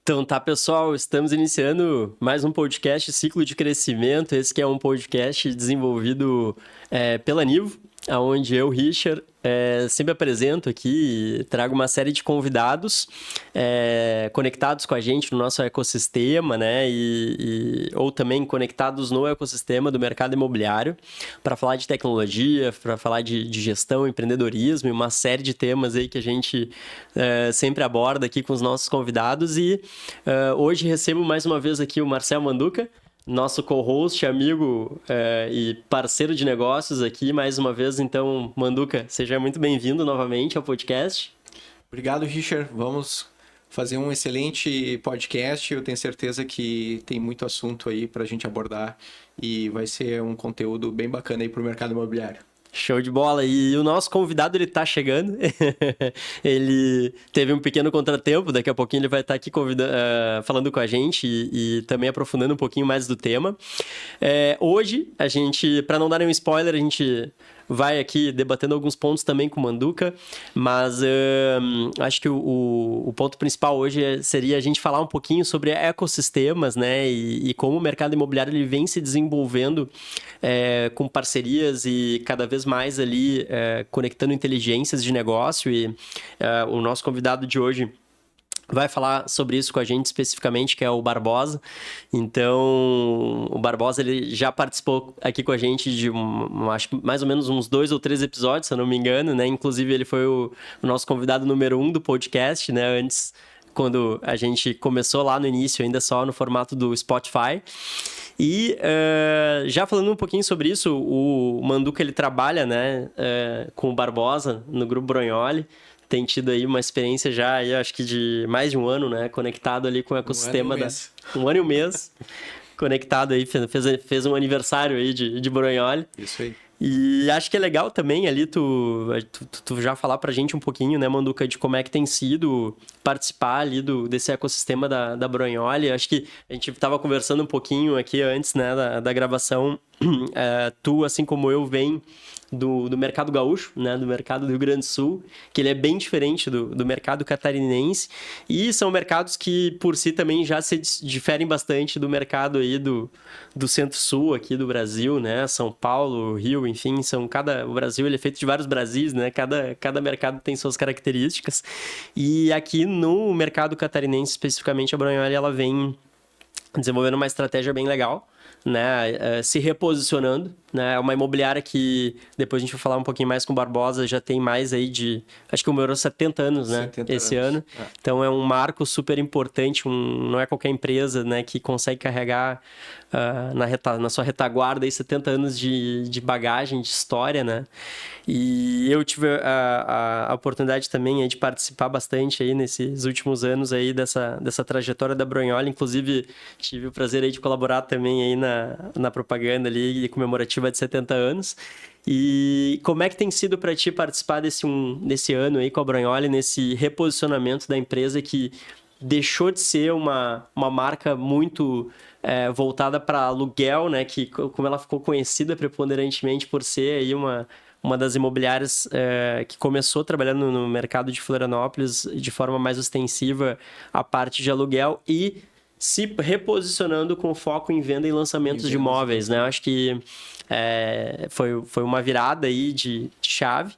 Então tá, pessoal, estamos iniciando mais um podcast Ciclo de Crescimento. Esse que é um podcast desenvolvido pela Nivo, onde eu, Richard, sempre apresento aqui e trago uma série de convidados conectados com a gente no nosso ecossistema, né? Ou também conectados no ecossistema do mercado imobiliário, para falar de tecnologia, para falar de gestão, empreendedorismo e uma série de temas aí que a gente sempre aborda aqui com os nossos convidados. E hoje recebo mais uma vez aqui o Marcel Manduca, nosso co-host, amigo e parceiro de negócios aqui mais uma vez. Então, Manduca, seja muito bem-vindo novamente ao podcast. Obrigado, Richard. Vamos fazer um excelente podcast. Eu tenho certeza que tem muito assunto aí para a gente abordar e vai ser um conteúdo bem bacana aí para o mercado imobiliário. Show de bola. E o nosso convidado, ele tá chegando. Ele teve um pequeno contratempo, daqui a pouquinho ele vai estar aqui falando com a gente e também aprofundando um pouquinho mais do tema. Hoje, a gente, para não dar nenhum spoiler, a gente vai aqui debatendo alguns pontos também com o Manduca, mas acho que o ponto principal hoje seria a gente falar um pouquinho sobre ecossistemas, né, e como o mercado imobiliário ele vem se desenvolvendo com parcerias e cada vez mais ali conectando inteligências de negócio. E o nosso convidado de hoje vai falar sobre isso com a gente especificamente, que é o Barbosa. Então, o Barbosa ele já participou aqui com a gente de acho que mais ou menos uns 2 ou 3 episódios, se eu não me engano, né? Inclusive, ele foi o nosso convidado número 1 do podcast, né? Antes, quando a gente começou lá no início, ainda só no formato do Spotify. E já falando um pouquinho sobre isso, o Manduca ele trabalha, né, com o Barbosa no Grupo Brognoli. Tem tido aí uma experiência já, eu acho que de mais de um ano, né? Conectado ali com o ecossistema um ano e um mês. Conectado aí, fez um aniversário aí de Brognoli. Isso aí. E acho que é legal também ali tu já falar pra gente um pouquinho, né, Manduca, de como é que tem sido participar ali desse ecossistema da Brognoli. Acho que a gente tava conversando um pouquinho aqui antes, né, da gravação. Tu, assim como eu, vem do mercado gaúcho, né, do mercado do Rio Grande do Sul, que ele é bem diferente do mercado catarinense, e são mercados que por si também já se diferem bastante do mercado aí do centro-sul aqui do Brasil, né, São Paulo, Rio, enfim, o Brasil ele é feito de vários Brasis, né, cada mercado tem suas características, e aqui no mercado catarinense, especificamente a Brognoli, ela vem desenvolvendo uma estratégia bem legal, né, se reposicionando, né, é uma imobiliária que, depois a gente vai falar um pouquinho mais com o Barbosa, já tem mais aí acho que comemorou 70 anos, né, 70 esse anos. ano, então é um marco super importante, não é qualquer empresa, né, que consegue carregar na sua retaguarda aí 70 anos de bagagem, de história, né, e eu tive a oportunidade também aí de participar bastante aí nesses últimos anos aí dessa trajetória da Brognoli, inclusive tive o prazer aí de colaborar também aí na propaganda ali comemorativa de 70 anos. E como é que tem sido para ti participar desse ano aí com a Brognoli, nesse reposicionamento da empresa que deixou de ser uma marca muito voltada para aluguel, né? Que como ela ficou conhecida preponderantemente por ser aí uma das imobiliárias que começou trabalhando no mercado de Florianópolis de forma mais ostensiva a parte de aluguel e se reposicionando com foco em venda e lançamentos de imóveis, né? Eu acho que foi uma virada aí de chave.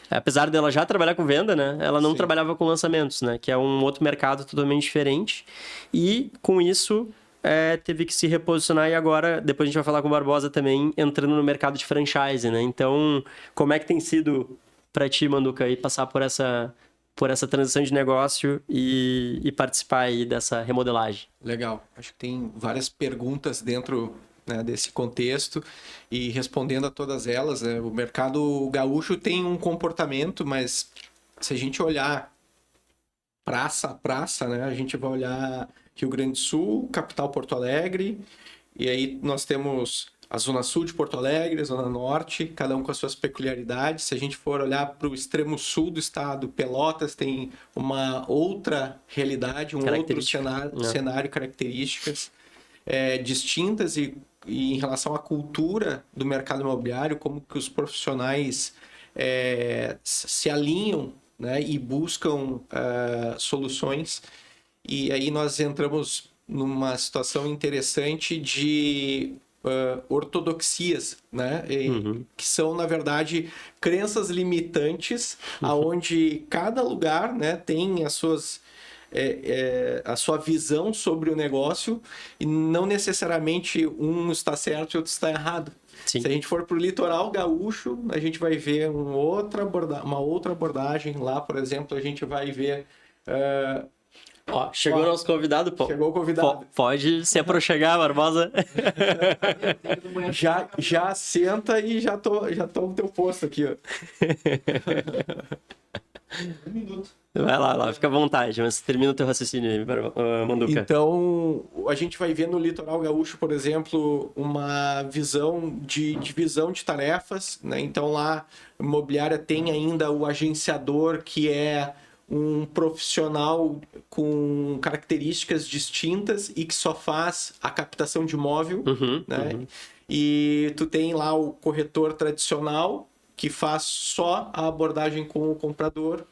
Apesar dela já trabalhar com venda, né? Ela não trabalhava com lançamentos, né? Que é um outro mercado totalmente diferente. E com isso teve que se reposicionar e agora, depois a gente vai falar com o Barbosa também, entrando no mercado de franchise, né? Então, como é que tem sido para ti, Manduca, aí passar por essa transição de negócio e participar aí dessa remodelagem? Legal. Acho que tem várias perguntas dentro, né, desse contexto e respondendo a todas elas, né, o mercado gaúcho tem um comportamento, mas se a gente olhar praça a praça, né, a gente vai olhar Rio Grande do Sul, capital Porto Alegre, e aí nós temos a zona sul de Porto Alegre, a zona norte, cada um com as suas peculiaridades. Se a gente for olhar para o extremo sul do estado, Pelotas tem uma outra realidade, um outro cenário, características distintas e em relação à cultura do mercado imobiliário, como que os profissionais se alinham, né, e buscam soluções. E aí nós entramos numa situação interessante de ortodoxias, né? Que são, na verdade, crenças limitantes, aonde cada lugar, né, tem as suas a sua visão sobre o negócio e não necessariamente um está certo e outro está errado. Sim. Se a gente for para o litoral gaúcho, a gente vai ver uma outra abordagem. Lá, por exemplo, a gente vai ver... Ó, chegou o nosso convidado, pô. Chegou o convidado. Pode se aproximar, Barbosa. já senta e já tô no teu posto aqui, ó. Um minuto. Vai lá, fica à vontade, mas termina o teu raciocínio aí, Manduca. Então, a gente vai ver no litoral gaúcho, por exemplo, uma visão de divisão de tarefas, né? Então, lá, a imobiliária tem ainda o agenciador, que é um profissional com características distintas e que só faz a captação de imóvel, né? E tu tem lá o corretor tradicional, que faz só a abordagem com o comprador.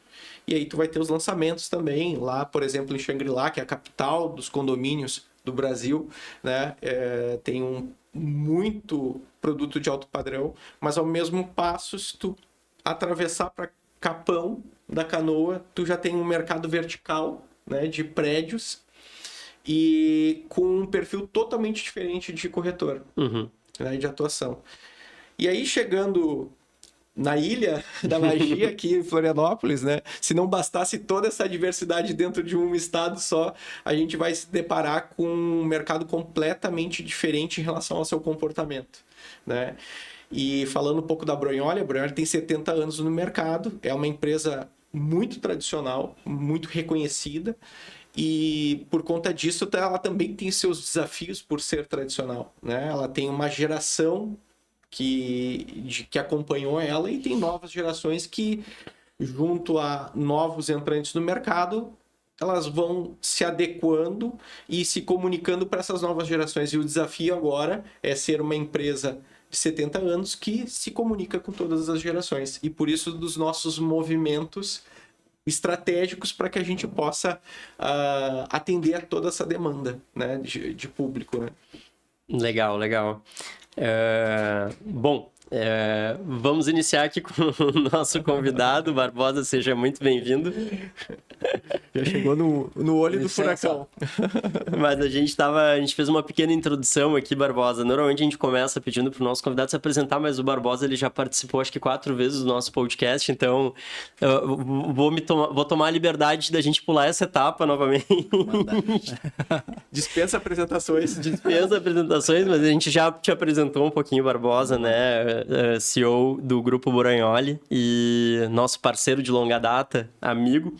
E aí tu vai ter os lançamentos também, lá, por exemplo, em Xangri-Lá, que é a capital dos condomínios do Brasil, né? Tem muito produto de alto padrão, mas ao mesmo passo, se tu atravessar para Capão da Canoa, tu já tem um mercado vertical, né, de prédios e com um perfil totalmente diferente de corretor, né, de atuação. E aí, chegando na Ilha da Magia, aqui em Florianópolis, né? Se não bastasse toda essa diversidade dentro de um estado só, a gente vai se deparar com um mercado completamente diferente em relação ao seu comportamento, né? E falando um pouco da Brunholi, a Brunholi tem 70 anos no mercado, é uma empresa muito tradicional, muito reconhecida, e por conta disso ela também tem seus desafios por ser tradicional, né? Ela tem uma geração que acompanhou ela e tem novas gerações que, junto a novos entrantes no mercado, elas vão se adequando e se comunicando para essas novas gerações. E o desafio agora é ser uma empresa de 70 anos que se comunica com todas as gerações. E por isso dos nossos movimentos estratégicos para que a gente possa atender a toda essa demanda, né, de público, né? Legal. Bom, vamos iniciar aqui com o nosso convidado. Barbosa, seja muito bem-vindo. Já chegou no olho do furacão. Mas a gente fez uma pequena introdução aqui, Barbosa. Normalmente a gente começa pedindo para o nosso convidado se apresentar, mas o Barbosa ele já participou acho que 4 vezes do nosso podcast, então vou tomar a liberdade da gente pular essa etapa novamente. Dispensa apresentações. Mas a gente já te apresentou um pouquinho, Barbosa, né? CEO do Grupo Brunholi e nosso parceiro de longa data, amigo.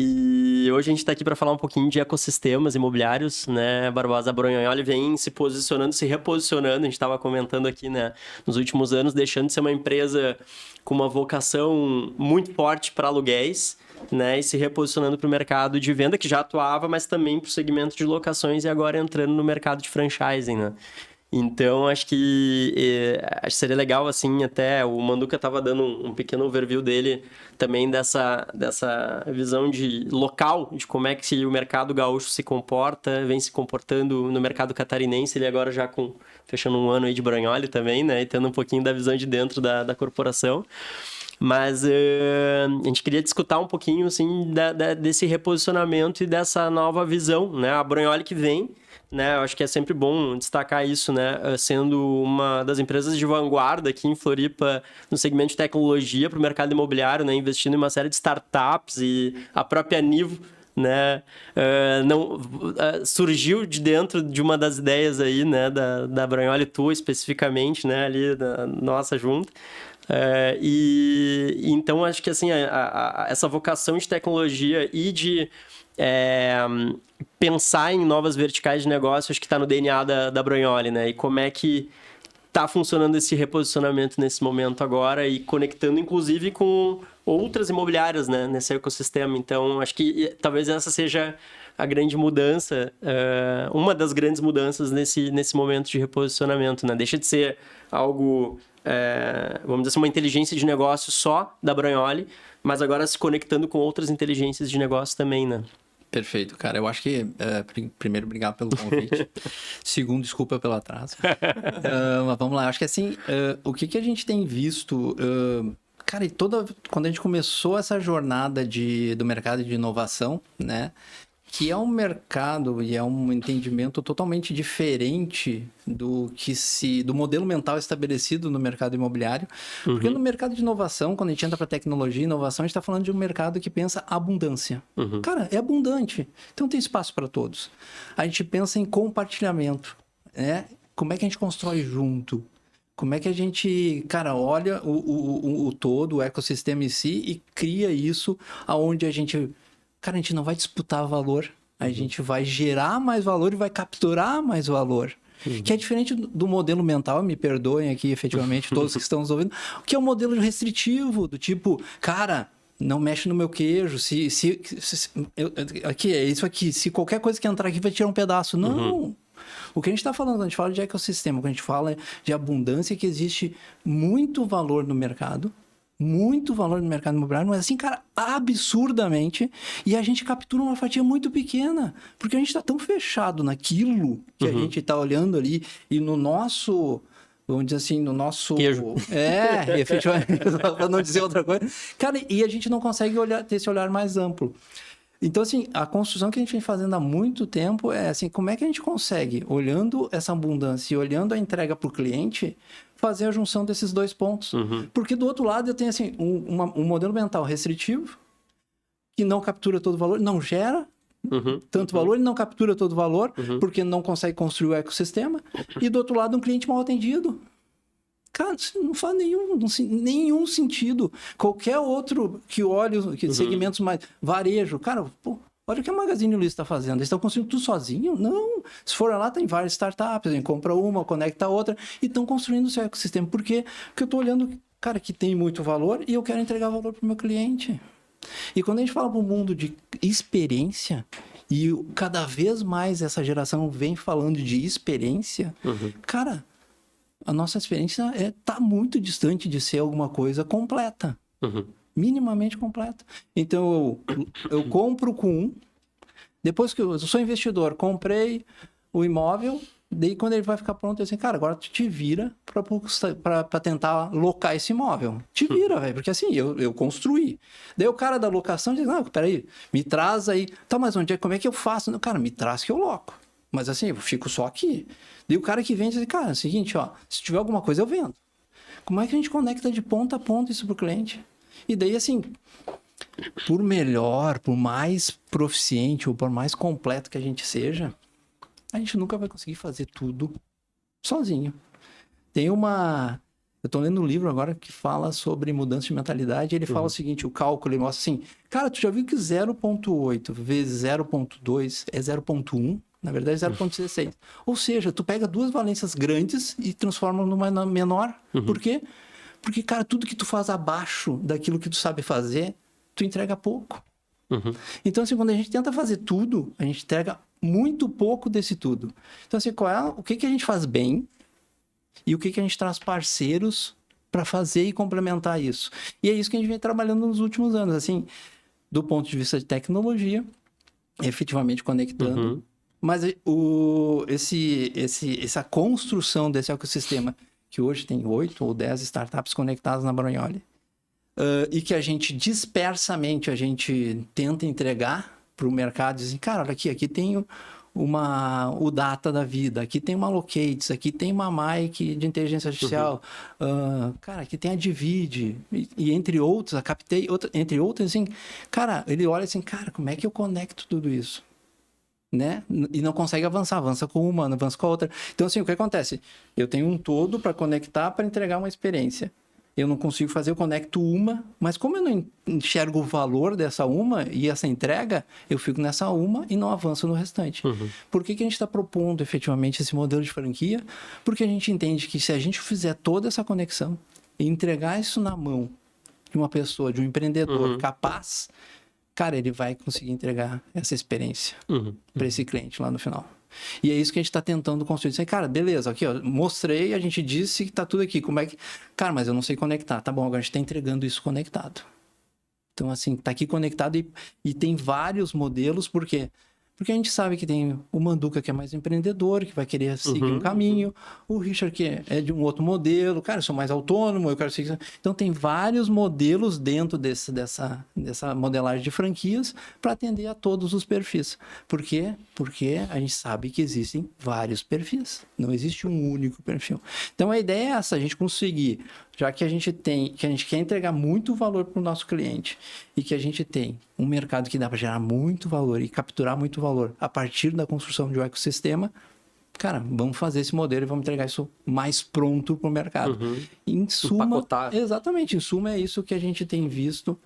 E hoje a gente está aqui para falar um pouquinho de ecossistemas imobiliários, né, Barbosa? A Brunholi vem se posicionando, se reposicionando, a gente estava comentando aqui, né, nos últimos anos, deixando de ser uma empresa com uma vocação muito forte para aluguéis, né, e se reposicionando para o mercado de venda, que já atuava, mas também para o segmento de locações e agora entrando no mercado de franchising, né? Então, acho que seria legal, assim, até o Manduca estava dando um pequeno overview dele também dessa visão de local, de como é que o mercado gaúcho se comporta, vem se comportando no mercado catarinense, ele agora já fechando um ano aí de Brunholi também, né, e tendo um pouquinho da visão de dentro da corporação. Mas a gente queria discutir um pouquinho, assim, desse reposicionamento e dessa nova visão, né, a Brunholi que vem, né, eu acho que é sempre bom destacar isso, né, sendo uma das empresas de vanguarda aqui em Floripa no segmento de tecnologia para o mercado imobiliário, né, investindo em uma série de startups e a própria Nivo, né, surgiu de dentro de uma das ideias aí, né, da Brunholi tua especificamente, né, ali da nossa junto. E então acho que assim essa vocação de tecnologia e de pensar em novas verticais de negócio, acho que está no DNA da Brunholi, né? E como é que está funcionando esse reposicionamento nesse momento agora e conectando, inclusive, com outras imobiliárias, né? Nesse ecossistema. Então, acho que talvez essa seja a grande mudança, uma das grandes mudanças nesse momento de reposicionamento, né? Deixa de ser algo, vamos dizer assim, uma inteligência de negócio só da Brunholi, mas agora se conectando com outras inteligências de negócio também, né? Perfeito, cara. Eu acho que, primeiro, obrigado pelo convite. Segundo, desculpa pelo atraso. Mas vamos lá. Eu acho que assim, o que a gente tem visto... cara, quando a gente começou essa jornada do mercado de inovação, né? Que é um mercado e é um entendimento totalmente diferente do modelo mental estabelecido no mercado imobiliário. Porque no mercado de inovação, quando a gente entra para tecnologia e inovação, a gente está falando de um mercado que pensa abundância. Cara, é abundante. Então tem espaço para todos. A gente pensa em compartilhamento, né? Como é que a gente constrói junto? Como é que a gente, cara, olha o todo, o ecossistema em si e cria isso aonde a gente... Cara, a gente não vai disputar valor, a gente vai gerar mais valor e vai capturar mais valor. Que é diferente do modelo mental, me perdoem aqui, efetivamente, todos que estão nos ouvindo, que é um modelo restritivo, do tipo, cara, não mexe no meu queijo, aqui é isso aqui, se qualquer coisa que entrar aqui vai tirar um pedaço. Não! O que a gente está falando, quando a gente fala de ecossistema, quando a gente fala de abundância, que existe muito valor no mercado imobiliário, mas assim, cara, absurdamente, e a gente captura uma fatia muito pequena, porque a gente está tão fechado naquilo que a gente está olhando ali, e no nosso, vamos dizer assim, no nosso... Queijo. Efetivamente, para não dizer outra coisa. Cara, e a gente não consegue ter esse olhar mais amplo. Então, assim, a construção que a gente vem fazendo há muito tempo é assim, como é que a gente consegue, olhando essa abundância e olhando a entrega para o cliente, fazer a junção desses dois pontos. Porque do outro lado eu tenho assim, um modelo mental restritivo, que não captura todo o valor, não gera tanto valor, e não captura todo o valor, porque não consegue construir o ecossistema, e do outro lado um cliente mal atendido. Cara, isso não faz nenhum sentido. Qualquer outro que olhe segmentos mais... Varejo, cara, pô, olha o que a Magazine Luiza está fazendo. Eles estão construindo tudo sozinho? Não. Se for lá, tem várias startups. A gente compra uma, conecta a outra e estão construindo o seu ecossistema. Por quê? Porque eu estou olhando, cara, que tem muito valor e eu quero entregar valor para o meu cliente. E quando a gente fala para o mundo de experiência, e cada vez mais essa geração vem falando de experiência, cara... A nossa experiência está muito distante de ser alguma coisa completa. Minimamente completa. Então, eu compro com um. Depois que eu sou investidor, comprei o imóvel. Daí, quando ele vai ficar pronto, eu assim, cara, agora tu te vira para tentar locar esse imóvel. Te vira, velho. Porque assim, eu construí. Daí o cara da locação diz, não, peraí, me traz aí. Tá, mas como é que eu faço? Não, cara, me traz que eu loco. Mas assim, eu fico só aqui. Daí o cara que vende diz, cara, é o seguinte, ó, se tiver alguma coisa eu vendo. Como é que a gente conecta de ponta a ponta isso pro cliente? E daí, assim, por melhor, por mais proficiente ou por mais completo que a gente seja, a gente nunca vai conseguir fazer tudo sozinho. Tem uma... Eu tô lendo um livro agora que fala sobre mudança de mentalidade, e ele fala o seguinte, o cálculo, ele mostra assim, cara, tu já viu que 0.8 vezes 0.2 é 0.1? Na verdade, 0.16. Ou seja, tu pega duas valências grandes e transforma numa menor. Por quê? Porque, cara, tudo que tu faz abaixo daquilo que tu sabe fazer, tu entrega pouco. Então, assim, quando a gente tenta fazer tudo, a gente entrega muito pouco desse tudo. Então, assim, o que a gente faz bem e o que a gente traz parceiros para fazer e complementar isso. E é isso que a gente vem trabalhando nos últimos anos, assim, do ponto de vista de tecnologia, efetivamente conectando. Mas essa construção desse ecossistema, que hoje tem 8 ou 10 startups conectadas na Brunholi, e que a gente dispersamente tenta entregar para o mercado, dizem, cara, olha aqui tem o Data da vida, aqui tem uma Locates, aqui tem uma Mike de inteligência artificial, cara, aqui tem a Divide, e entre outros, a Captei, entre outros, assim, cara, ele olha assim, cara, como é que eu conecto tudo isso? Né? E não consegue avança com uma, avança com a outra. Então, assim, o que acontece? Eu tenho um todo para conectar, para entregar uma experiência. Eu não consigo fazer, eu conecto uma, mas como eu não enxergo o valor dessa uma e essa entrega, eu fico nessa uma e não avanço no restante. Por que a gente está propondo efetivamente esse modelo de franquia? Porque a gente entende que se a gente fizer toda essa conexão e entregar isso na mão de uma pessoa, de um empreendedor capaz, cara, ele vai conseguir entregar essa experiência para esse cliente lá no final. E é isso que a gente está tentando construir. Cara, beleza, aqui, ó, mostrei, a gente disse que tá tudo aqui. Como é que... Cara, mas eu não sei conectar. Tá bom, agora a gente está entregando isso conectado. Então, assim, tá aqui conectado e tem vários modelos, por quê? Porque a gente sabe que tem o Manduca, que é mais empreendedor, que vai querer seguir um caminho. O Richard, que é de um outro modelo. Cara, eu sou mais autônomo, eu quero seguir... Então, tem vários modelos dentro dessa modelagem de franquias para atender a todos os perfis. Por quê? Porque a gente sabe que existem vários perfis. Não existe um único perfil. Então, a ideia é essa, a gente conseguir... Já que a gente quer entregar muito valor para o nosso cliente e que a gente tem um mercado que dá para gerar muito valor e capturar muito valor a partir da construção de um ecossistema, cara, vamos fazer esse modelo e vamos entregar isso mais pronto para o mercado. Em suma, Empacotar. exatamente, em suma é isso que a gente tem visto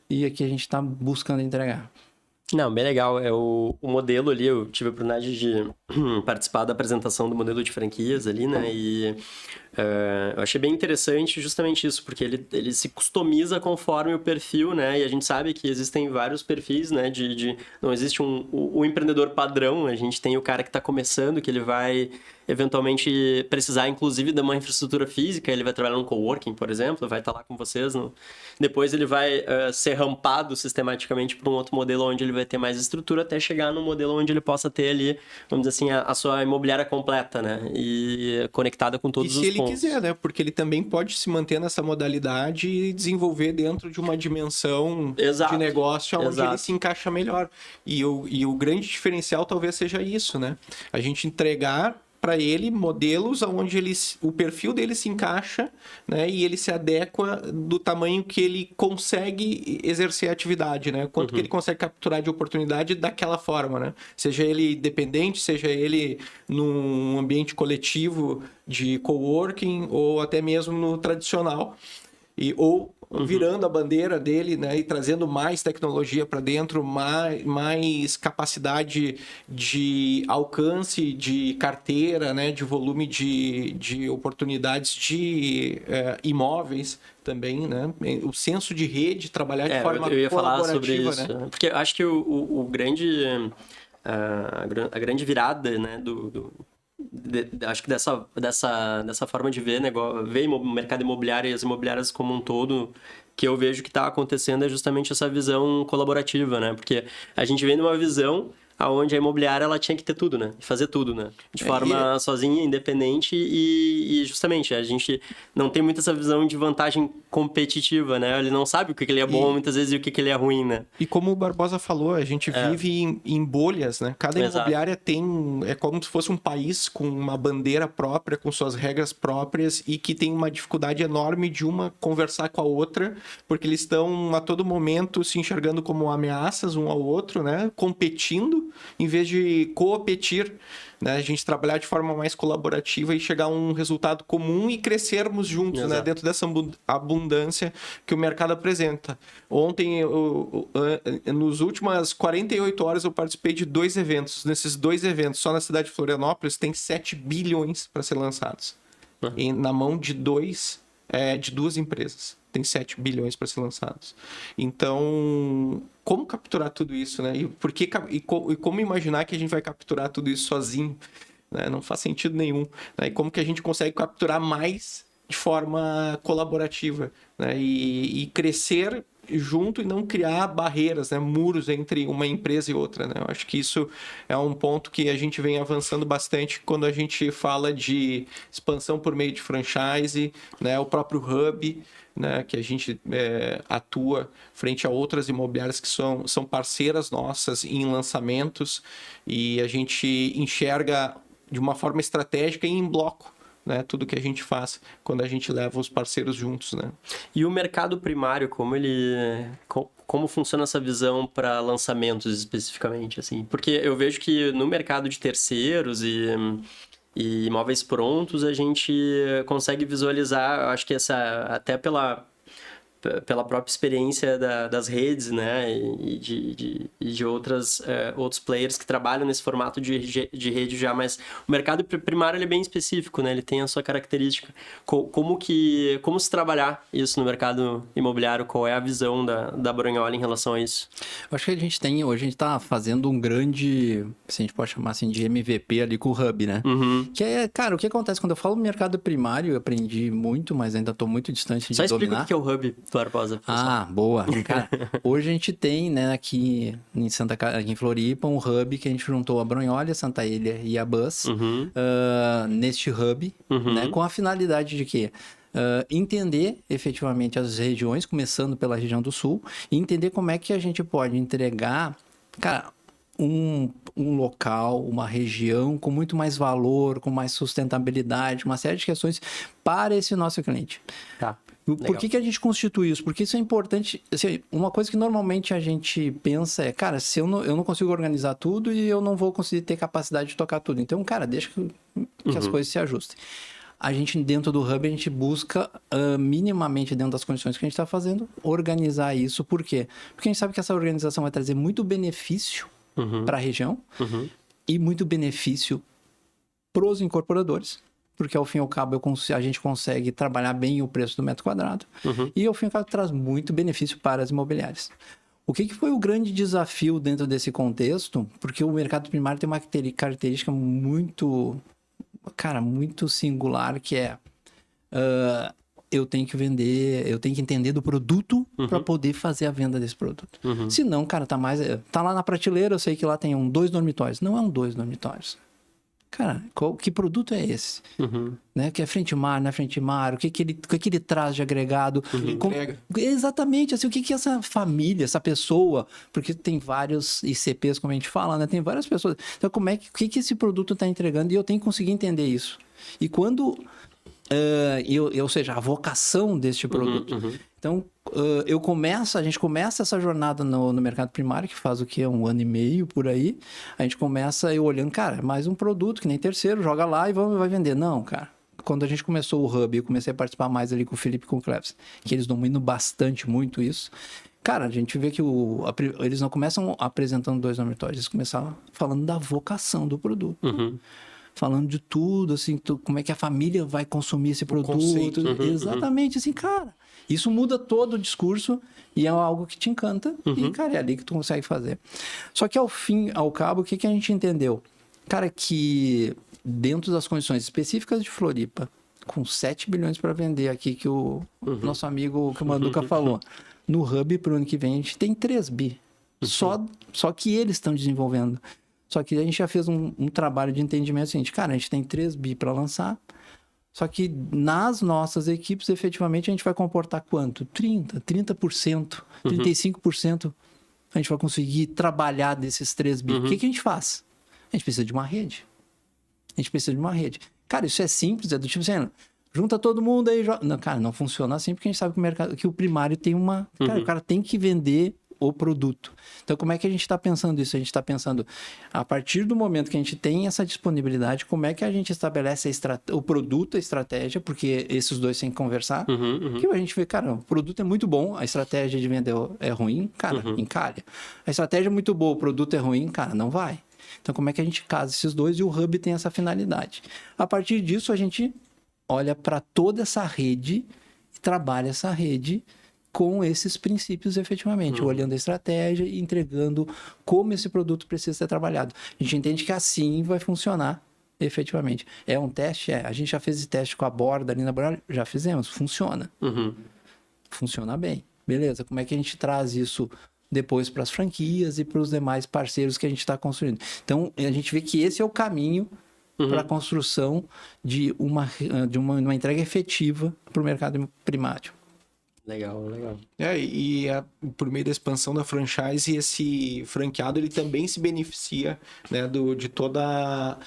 e que a gente está buscando entregar. Não, bem legal. É o modelo ali, eu tive a oportunidade de participar da apresentação do modelo de franquias ali, né? E eu achei bem interessante justamente isso, porque ele se customiza conforme o perfil, né? E a gente sabe que existem vários perfis, né? Não existe o empreendedor padrão, a gente tem o cara que está começando, que ele vai eventualmente precisar, inclusive, de uma infraestrutura física, ele vai trabalhar num coworking, por exemplo, vai estar lá com vocês. Depois ele vai ser rampado sistematicamente para um outro modelo onde ele vai ter mais estrutura, até chegar num modelo onde ele possa ter ali, vamos dizer assim, a sua imobiliária completa, né? E conectada com todos os pontos. Se ele quiser, né? Porque ele também pode se manter nessa modalidade e desenvolver dentro de uma dimensão de negócio onde ele se encaixa melhor. E o grande diferencial talvez seja isso, né? A gente entregar para ele modelos onde o perfil dele se encaixa, né? E ele se adequa do tamanho que ele consegue exercer a atividade, né? Quanto que ele consegue capturar de oportunidade daquela forma, né? Seja ele dependente, seja ele num ambiente coletivo de coworking ou até mesmo no tradicional. Ou virando a bandeira dele, né, e trazendo mais tecnologia para dentro, mais capacidade de alcance, de carteira, né, de volume de oportunidades de imóveis também, né, o senso de rede, trabalhar de forma eu ia falar sobre colaborativa, isso, né? Porque eu acho que o grande a grande virada, né, acho que dessa forma de ver o mercado imobiliário e as imobiliárias como um todo, que eu vejo que está acontecendo é justamente essa visão colaborativa, né? Porque a gente vem numa visão onde a imobiliária ela tinha que ter tudo, né? Fazer tudo, né? De forma sozinha, independente e justamente a gente não tem muito essa visão de vantagem competitiva, né? Ele não sabe o que ele é bom muitas vezes e o que ele é ruim, né? E como o Barbosa falou, a gente vive em bolhas, né? Cada imobiliária é como se fosse um país com uma bandeira própria, com suas regras próprias e que tem uma dificuldade enorme de uma conversar com a outra, porque eles estão a todo momento se enxergando como ameaças um ao outro, né? Competindo em vez de competir, né? A gente trabalhar de forma mais colaborativa e chegar a um resultado comum e crescermos juntos, né? Dentro dessa abundância que o mercado apresenta. Ontem, nos últimas 48 horas, eu participei de 2 eventos. Nesses 2 eventos, só na cidade de Florianópolis, tem 7 bilhões para ser lançados. Na mão de 2 empresas. Tem 7 bilhões para ser lançados. Então, como capturar tudo isso, né? E como imaginar que a gente vai capturar tudo isso sozinho? Né? Não faz sentido nenhum. Né? E como que a gente consegue capturar mais de forma colaborativa, né? E crescer junto e não criar barreiras, né? Muros entre uma empresa e outra, né? Eu acho que isso é um ponto que a gente vem avançando bastante quando a gente fala de expansão por meio de franchise, né? O próprio hub, né, que a gente atua frente a outras imobiliárias que são parceiras nossas em lançamentos e a gente enxerga de uma forma estratégica e em bloco, né, tudo que a gente faz quando a gente leva os parceiros juntos, né? E o mercado primário, como funciona essa visão para lançamentos especificamente, assim? Porque eu vejo que no mercado de terceiros e imóveis prontos, a gente consegue visualizar, acho que até pela própria experiência das redes, né, e de outros players que trabalham nesse formato de rede já, mas o mercado primário ele é bem específico, né, ele tem a sua característica. Como se trabalhar isso no mercado imobiliário? Qual é a visão da Brunholi em relação a isso? Eu acho que hoje a gente está fazendo um grande, se a gente pode chamar assim, de MVP ali com o Hub, né? Que é, cara, o que acontece quando eu falo mercado primário, eu aprendi muito, mas ainda estou muito distante de dominar. Só explica o que é o Hub. Barbosa, pessoal. Ah, boa. Cara, hoje a gente tem, né, aqui em Floripa, um hub que a gente juntou a Bronhólia, Santa Ilha e a Bus neste hub, né, com a finalidade de quê? Entender efetivamente as regiões, começando pela região do sul, e entender como é que a gente pode entregar, cara, um local, uma região com muito mais valor, com mais sustentabilidade, uma série de questões para esse nosso cliente. Tá. Por que a gente constitui isso? Porque isso é importante. Assim, uma coisa que normalmente a gente pensa é, cara, se eu não consigo organizar tudo e eu não vou conseguir ter capacidade de tocar tudo. Então, cara, deixa que as coisas se ajustem. A gente, dentro do Hub, a gente busca, minimamente dentro das condições que a gente está fazendo, organizar isso. Por quê? Porque a gente sabe que essa organização vai trazer muito benefício para a região e muito benefício para os incorporadores. Porque, ao fim e ao cabo, a gente consegue trabalhar bem o preço do metro quadrado. E, ao fim e ao cabo, traz muito benefício para as imobiliárias. O que foi o grande desafio dentro desse contexto? Porque o mercado primário tem uma característica muito singular, que é eu tenho que vender, eu tenho que entender do produto para poder fazer a venda desse produto. Se não, cara, tá lá na prateleira, eu sei que lá tem 2 dormitórios. Não é 2 dormitórios. Cara, que produto é esse? Né? Que é frente-mar, não é frente-mar? O que ele traz de agregado? Exatamente, assim, o que essa família, essa pessoa... Porque tem vários ICPs, como a gente fala, né? Tem várias pessoas. Então, o que esse produto está entregando? E eu tenho que conseguir entender isso. E quando... ou seja, a vocação deste produto. Então, a gente começa essa jornada no mercado primário, que faz o quê? 1 ano e meio, por aí. A gente começa eu olhando, cara, mais um produto, que nem terceiro, joga lá e vai vender. Não, cara. Quando a gente começou o Hub, eu comecei a participar mais ali com o Felipe e com o Cleves, que eles dominam muito isso. Cara, a gente vê que eles não começam apresentando 2 dormitórios, eles começam falando da vocação do produto. Falando de tudo, assim, como é que a família vai consumir esse produto. Conceito. Exatamente, assim, cara. Isso muda todo o discurso e é algo que te encanta e, cara, é ali que tu consegue fazer. Só que, ao fim, ao cabo, o que a gente entendeu? Cara, que dentro das condições específicas de Floripa, com 7 bilhões para vender aqui, que o nosso amigo, que o Manduca falou, no Hub, para o ano que vem, a gente tem 3 bi. Só que eles estão desenvolvendo. Só que a gente já fez um trabalho de entendimento seguinte, cara, a gente tem 3 bi para lançar, só que nas nossas equipes, efetivamente, a gente vai comportar quanto? 30%, 35%. A gente vai conseguir trabalhar desses 3 bi. O que a gente faz? A gente precisa de uma rede. Cara, isso é simples, é do tipo assim, junta todo mundo aí. Não, cara, não funciona assim, porque a gente sabe que o primário tem uma... Cara, o cara tem que vender o produto. Então, como é que a gente está pensando isso? A gente está pensando, a partir do momento que a gente tem essa disponibilidade, como é que a gente estabelece o produto, a estratégia, porque esses dois têm que conversar, que a gente vê, cara, o produto é muito bom, a estratégia de venda é ruim, cara, encalha. A estratégia é muito boa, o produto é ruim, cara, não vai. Então, como é que a gente casa esses dois e o Hub tem essa finalidade? A partir disso, a gente olha para toda essa rede e trabalha essa rede com esses princípios efetivamente, olhando a estratégia e entregando como esse produto precisa ser trabalhado. A gente entende que assim vai funcionar efetivamente. É um teste? A gente já fez esse teste com a borda ali na borda? Já fizemos, funciona. Funciona bem. Beleza, como é que a gente traz isso depois para as franquias e para os demais parceiros que a gente está construindo? Então, a gente vê que esse é o caminho para a construção de uma entrega efetiva para o mercado primário. Legal. Por meio da expansão da franchise, esse franqueado ele também se beneficia, né, de toda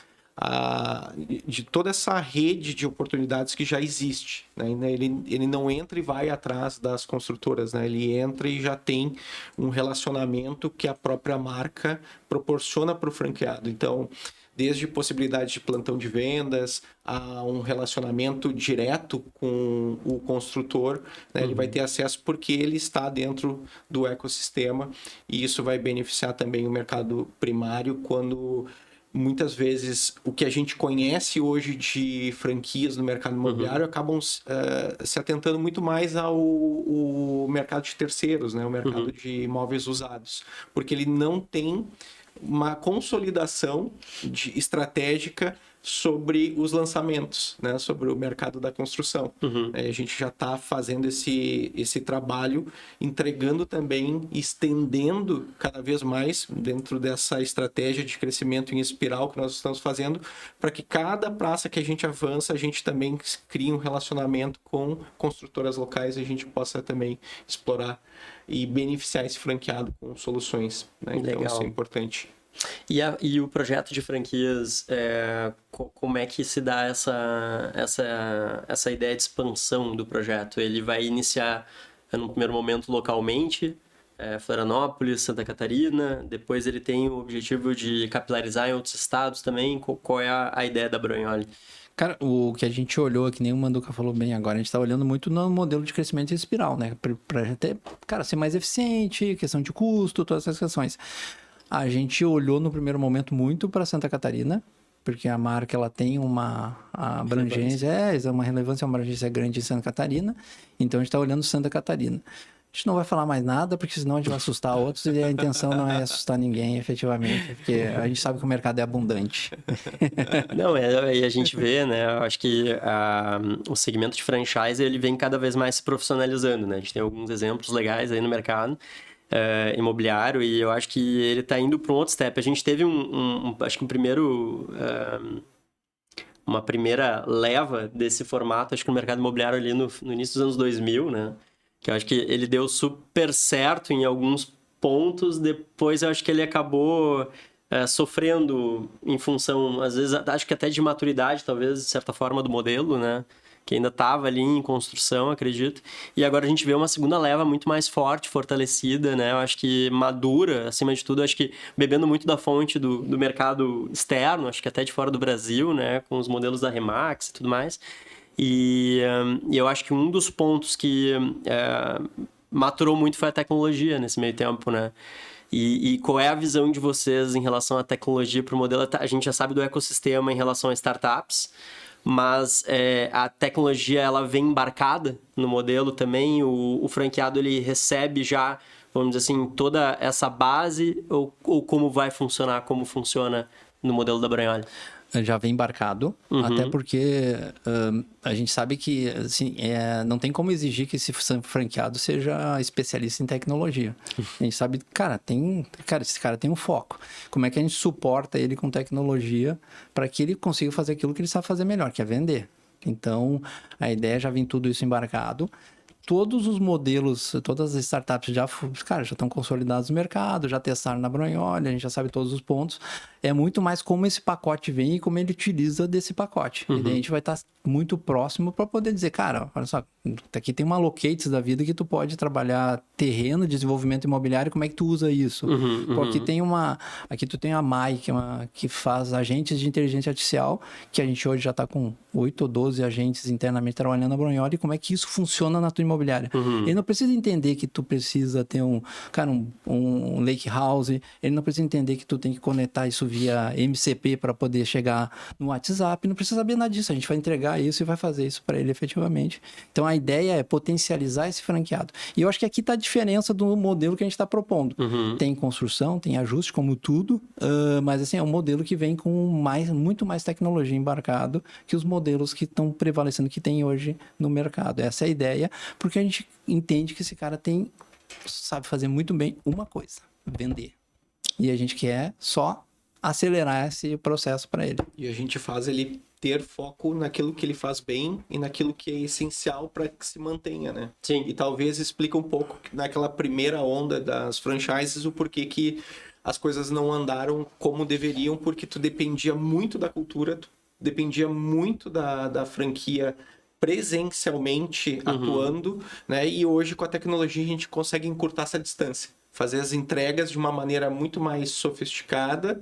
essa rede de oportunidades que já existe, né? Ele não entra e vai atrás das construtoras, né? Ele entra e já tem um relacionamento que a própria marca proporciona para o franqueado. Então, desde possibilidade de plantão de vendas a um relacionamento direto com o construtor, né? Ele vai ter acesso porque ele está dentro do ecossistema e isso vai beneficiar também o mercado primário quando muitas vezes o que a gente conhece hoje de franquias no mercado imobiliário acabam se atentando muito mais ao mercado de terceiros, né? O mercado de imóveis usados, porque ele não tem uma consolidação estratégica sobre os lançamentos, né? Sobre o mercado da construção. A gente já está fazendo esse trabalho, entregando também, estendendo cada vez mais dentro dessa estratégia de crescimento em espiral que nós estamos fazendo, para que cada praça que a gente avança, a gente também crie um relacionamento com construtoras locais e a gente possa também explorar e beneficiar esse franqueado com soluções, né? Então, Legal. isso é importante. E o projeto de franquias, como é que se dá essa ideia de expansão do projeto? Ele vai iniciar, no primeiro momento, localmente, Florianópolis, Santa Catarina, depois ele tem o objetivo de capilarizar em outros estados também. Qual é a ideia da Brignoli? Cara, o que a gente olhou, que nem o Manduca falou bem agora, a gente tá olhando muito no modelo de crescimento em espiral, né? Pra até, cara, ser mais eficiente, questão de custo, todas essas questões. A gente olhou no primeiro momento muito para Santa Catarina, porque a marca ela tem uma abrangência, uma relevância, uma abrangência grande em Santa Catarina, então a gente está olhando Santa Catarina. A gente não vai falar mais nada, porque senão a gente vai assustar outros e a intenção não é assustar ninguém, efetivamente, porque a gente sabe que o mercado é abundante. Não, e a gente vê, né? Eu acho que o segmento de franchise ele vem cada vez mais se profissionalizando, né? A gente tem alguns exemplos legais aí no mercado imobiliário e eu acho que ele está indo para um outro step. A gente teve acho que uma primeira leva desse formato, acho que no mercado imobiliário ali no início dos anos 2000, né? Que eu acho que ele deu super certo em alguns pontos, depois eu acho que ele acabou sofrendo em função, às vezes, acho que até de maturidade, talvez, de certa forma, do modelo, né? Que ainda estava ali em construção, acredito. E agora a gente vê uma segunda leva muito mais forte, fortalecida, né? Eu acho que madura, acima de tudo, eu acho que bebendo muito da fonte do mercado externo, acho que até de fora do Brasil, né? Com os modelos da Remax e tudo mais. E eu acho que um dos pontos que maturou muito foi a tecnologia nesse meio tempo, né? E qual é a visão de vocês em relação à tecnologia para o modelo? A gente já sabe do ecossistema em relação a startups, mas a tecnologia ela vem embarcada no modelo também? O franqueado ele recebe já, vamos dizer assim, toda essa base ou como vai funcionar, como funciona no modelo da Brignoli? Já vem embarcado, até porque a gente sabe que assim, não tem como exigir que esse franqueado seja especialista em tecnologia. A gente sabe, esse cara tem um foco. Como é que a gente suporta ele com tecnologia para que ele consiga fazer aquilo que ele sabe fazer melhor, que é vender? Então, a ideia já vem tudo isso embarcado. Todos os modelos, todas as startups já estão consolidados no mercado, já testaram na Brignoli, a gente já sabe todos os pontos. É muito mais como esse pacote vem e como ele utiliza desse pacote. E daí a gente vai estar muito próximo para poder dizer, cara, olha só, aqui tem uma Locates da vida que tu pode trabalhar terreno, desenvolvimento imobiliário, como é que tu usa isso? Aqui tu tem a MAI, que faz agentes de inteligência artificial, que a gente hoje já está com 8 ou 12 agentes internamente trabalhando na Brignoli, e como é que isso funciona na tua imobiliária. Ele não precisa entender que tu precisa ter um lake house, ele não precisa entender que tu tem que conectar isso via MCP para poder chegar no WhatsApp, não precisa saber nada disso, a gente vai entregar isso e vai fazer isso para ele efetivamente. Então a ideia é potencializar esse franqueado. E eu acho que aqui está a diferença do modelo que a gente está propondo. Tem construção, tem ajuste, como tudo, mas assim, é um modelo que vem com muito mais tecnologia embarcado que os modelos que estão prevalecendo, que tem hoje no mercado. Essa é a ideia, porque a gente entende que esse cara sabe fazer muito bem uma coisa, vender. E a gente quer só acelerar esse processo para ele. E a gente faz ele ter foco naquilo que ele faz bem e naquilo que é essencial para que se mantenha, né? Sim. E talvez explica um pouco naquela primeira onda das franchises o porquê que as coisas não andaram como deveriam, porque tu dependia muito da cultura, tu dependia muito da franquia presencialmente atuando, né? E hoje com a tecnologia a gente consegue encurtar essa distância, fazer as entregas de uma maneira muito mais sofisticada,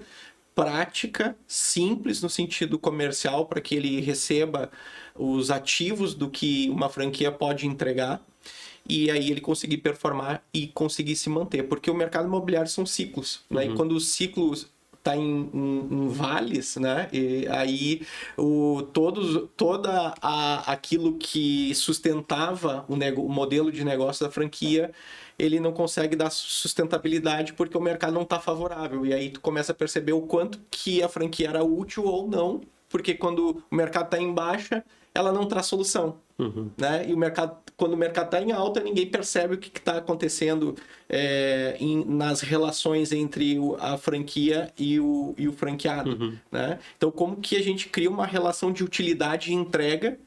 prática, simples no sentido comercial, para que ele receba os ativos do que uma franquia pode entregar e aí ele conseguir performar e conseguir se manter, porque o mercado imobiliário são ciclos, né? E quando os ciclos está em vales, né? E aí aquilo que sustentava o modelo de negócio da franquia, ele não consegue dar sustentabilidade porque o mercado não está favorável. E aí tu começa a perceber o quanto que a franquia era útil ou não porque quando o mercado está em baixa, ela não traz solução. Né? E quando o mercado está em alta, ninguém percebe o que está acontecendo nas relações entre a franquia e o franqueado. Né? Então, como que a gente cria uma relação de utilidade e entrega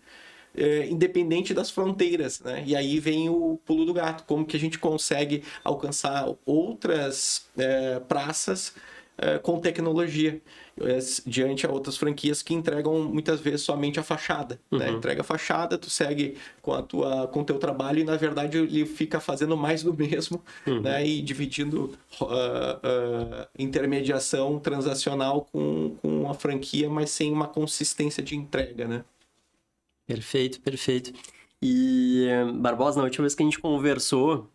independente das fronteiras, né? E aí vem o pulo do gato, como que a gente consegue alcançar outras praças com tecnologia, diante a outras franquias que entregam muitas vezes somente a fachada, né? Entrega a fachada, tu segue com o teu trabalho e na verdade ele fica fazendo mais do mesmo, né? E dividindo intermediação transacional com a franquia, mas sem uma consistência de entrega, né? Perfeito, perfeito. E, Barbosa, na última vez que a gente conversou,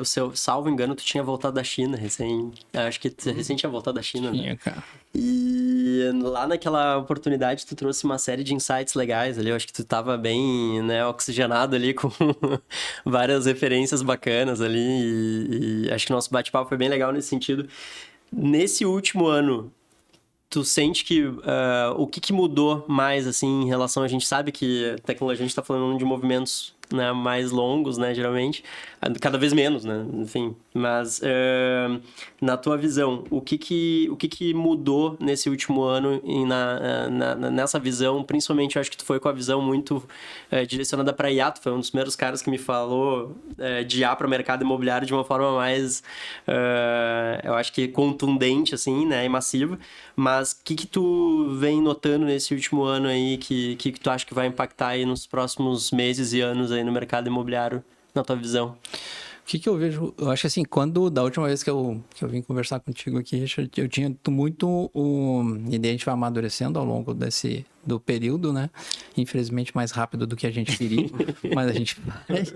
se eu salvo engano, tu tinha voltado da China, acho que tu recém tinha voltado da China, né? Tinha, cara. E lá naquela oportunidade tu trouxe uma série de insights legais ali, eu acho que tu tava bem, né, oxigenado ali com várias referências bacanas ali e acho que o nosso bate-papo foi bem legal nesse sentido. Nesse último ano, tu sente que o que mudou mais, assim, em relação... A gente sabe que a tecnologia, a gente tá falando de movimentos, né, mais longos, né, geralmente. Cada vez menos, né, enfim. Mas, na tua visão, o que mudou nesse último ano nessa visão? Principalmente, eu acho que tu foi com a visão muito direcionada para IA. Tu foi um dos primeiros caras que me falou de IA para o mercado imobiliário de uma forma mais, eu acho que contundente, assim, né, e massiva. Mas o que tu vem notando nesse último ano aí que tu acha que vai impactar aí nos próximos meses e anos aí no mercado imobiliário, na tua visão? O que eu vejo? Eu acho assim, da última vez que eu vim conversar contigo aqui, Richard, eu tinha muito e daí a gente vai amadurecendo ao longo do período, né? Infelizmente mais rápido do que a gente queria, mas a gente faz.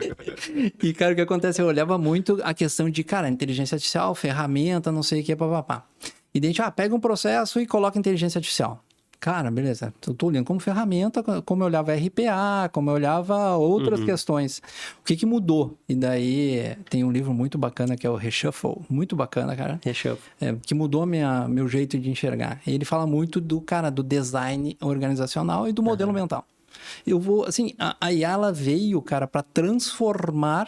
E, cara, o que acontece? Eu olhava muito a questão de, cara, inteligência artificial, ferramenta, não sei o que, papapá. E daí a gente, pega um processo e coloca inteligência artificial. Cara, beleza, eu tô olhando como ferramenta, como eu olhava RPA, como eu olhava outras questões. O que mudou? E daí tem um livro muito bacana que é o Reshuffle, muito bacana, cara. Reshuffle. Que mudou meu jeito de enxergar. Ele fala muito do design organizacional e do modelo mental. A IA ela veio, cara, para transformar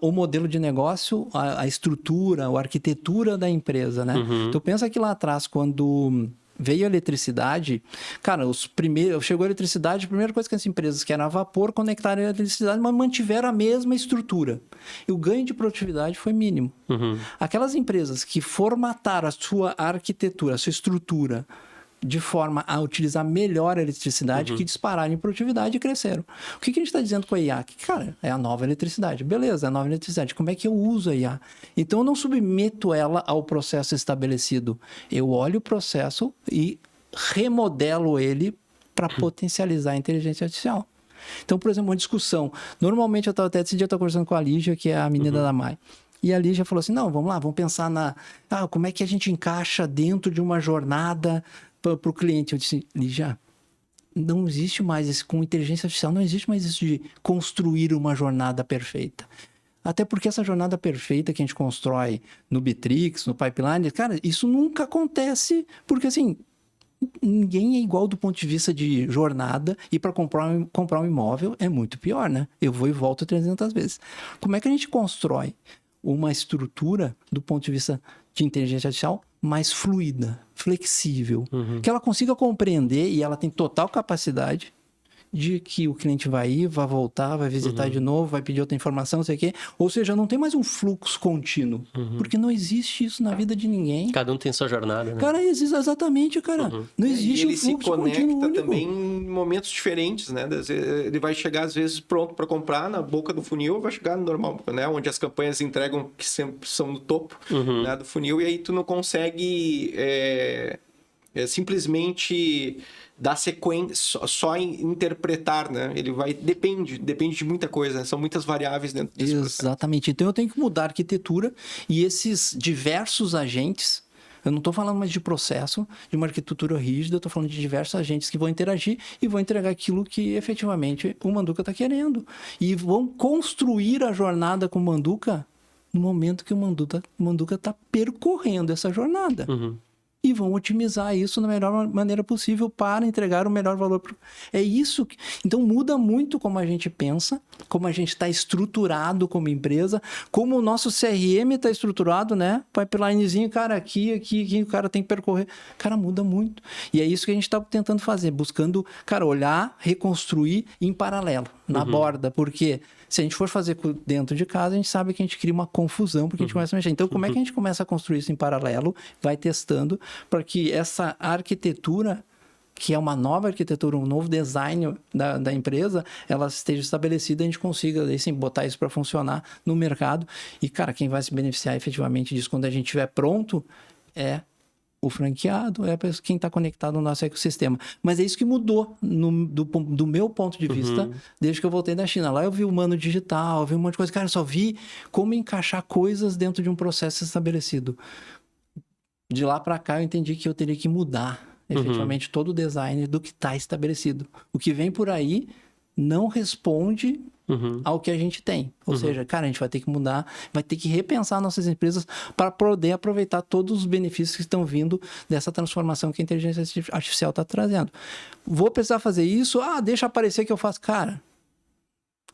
o modelo de negócio, a estrutura, a arquitetura da empresa, né? Então pensa que lá atrás, quando veio a eletricidade, cara, chegou a eletricidade, a primeira coisa que as empresas que eram a vapor conectaram a eletricidade, mas mantiveram a mesma estrutura. E o ganho de produtividade foi mínimo. Aquelas empresas que formataram a sua arquitetura, a sua estrutura, de forma a utilizar melhor a eletricidade, que dispararam em produtividade e cresceram. O que a gente está dizendo com a IA? Que, cara, é a nova eletricidade. Beleza, é a nova eletricidade. Como é que eu uso a IA? Então, eu não submeto ela ao processo estabelecido. Eu olho o processo e remodelo ele para potencializar a inteligência artificial. Então, por exemplo, uma discussão. Normalmente, esse dia eu estava conversando com a Lígia, que é a menina da MAI. E a Lígia falou assim, não, vamos lá, vamos pensar como é que a gente encaixa dentro de uma jornada para o cliente. Eu disse, Lígia, não existe mais isso, com inteligência artificial, não existe mais isso de construir uma jornada perfeita. Até porque essa jornada perfeita que a gente constrói no Bitrix, no Pipeline, cara, isso nunca acontece, porque assim, ninguém é igual do ponto de vista de jornada, e para comprar um imóvel é muito pior, né? Eu vou e volto 300 vezes. Como é que a gente constrói uma estrutura do ponto de vista de inteligência artificial mais fluida, flexível, que ela consiga compreender, e ela tem total capacidade de que o cliente vai ir, vai voltar, vai visitar de novo, vai pedir outra informação, não sei o quê. Ou seja, não tem mais um fluxo contínuo. Porque não existe isso na vida de ninguém. Cada um tem sua jornada, né? Cara, exatamente, cara. Não existe um fluxo contínuo. Ele se conecta único. também em momentos diferentes, né? Ele vai chegar, às vezes, pronto para comprar na boca do funil, ou vai chegar no normal, né? Onde as campanhas entregam, que sempre são no topo, né, do funil, e aí tu não consegue simplesmente dar sequência, só interpretar, né? Ele depende de muita coisa, né? São muitas variáveis dentro desse processo. Exatamente. Então eu tenho que mudar a arquitetura, e esses diversos agentes, eu não estou falando mais de processo, de uma arquitetura rígida, eu estou falando de diversos agentes que vão interagir e vão entregar aquilo que efetivamente o Manduca está querendo. E vão construir a jornada com o Manduca no momento que o Manduca está percorrendo essa jornada. e vão otimizar isso da melhor maneira possível para entregar o melhor valor. É isso. Então muda muito como a gente pensa, como a gente está estruturado como empresa, como o nosso CRM está estruturado, né? Pipelinezinho, cara, aqui, o cara tem que percorrer. Cara, muda muito. E é isso que a gente está tentando fazer, buscando, cara, olhar, reconstruir em paralelo, na borda, porque se a gente for fazer dentro de casa, a gente sabe que a gente cria uma confusão, porque a gente começa a mexer. Então, como é que a gente começa a construir isso em paralelo, vai testando, para que essa arquitetura, que é uma nova arquitetura, um novo design da empresa, ela esteja estabelecida e a gente consiga, aí sim, botar isso para funcionar no mercado. E, cara, quem vai se beneficiar efetivamente disso quando a gente estiver pronto é o franqueado, é quem está conectado no nosso ecossistema. Mas é isso que mudou do meu ponto de vista desde que eu voltei da China. Lá eu vi o Mano Digital, vi um monte de coisa. Cara, eu só vi como encaixar coisas dentro de um processo estabelecido. De lá para cá eu entendi que eu teria que mudar efetivamente todo o design do que está estabelecido. O que vem por aí não responde ao que a gente tem. Ou seja, cara, a gente vai ter que mudar, vai ter que repensar nossas empresas para poder aproveitar todos os benefícios que estão vindo dessa transformação que a inteligência artificial está trazendo. Vou precisar fazer isso? Deixa aparecer que eu faço. Cara,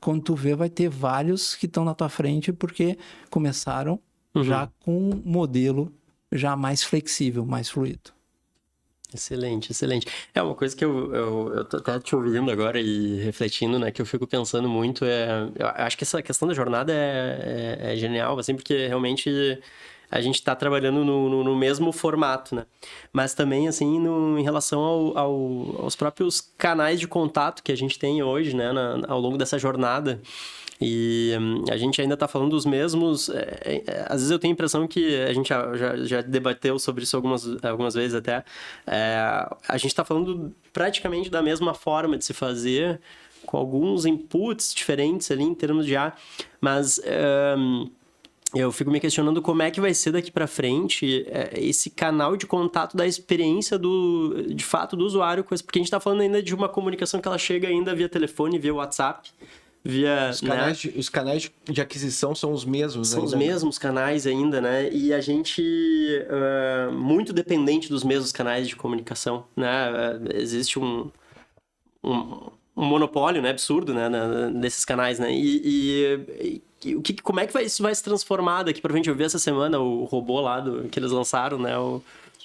quando tu vê, vai ter vários que estão na tua frente porque começaram já com um modelo já mais flexível, mais fluido. Excelente, excelente. É uma coisa que eu tô até te ouvindo agora e refletindo, né, que eu fico pensando muito, eu acho que essa questão da jornada é genial, assim, porque realmente a gente está trabalhando no mesmo formato, né, mas também, assim, em relação aos próprios canais de contato que a gente tem hoje, né, ao longo dessa jornada. E a gente ainda está falando dos mesmos... às vezes eu tenho a impressão que a gente já debateu sobre isso algumas vezes até. A gente está falando praticamente da mesma forma de se fazer, com alguns inputs diferentes ali em termos de mas... eu fico me questionando como é que vai ser daqui para frente esse canal de contato da experiência de fato do usuário, porque a gente está falando ainda de uma comunicação que ela chega ainda via telefone, via WhatsApp, os canais de aquisição são os mesmos. São ainda, os mesmos canais ainda, né? E a gente muito dependente dos mesmos canais de comunicação, né? Existe um monopólio, né? Absurdo, né? Desses canais, né? Como é que isso vai se transformar daqui pra frente? Eu vi essa semana o robô lá que eles lançaram, né?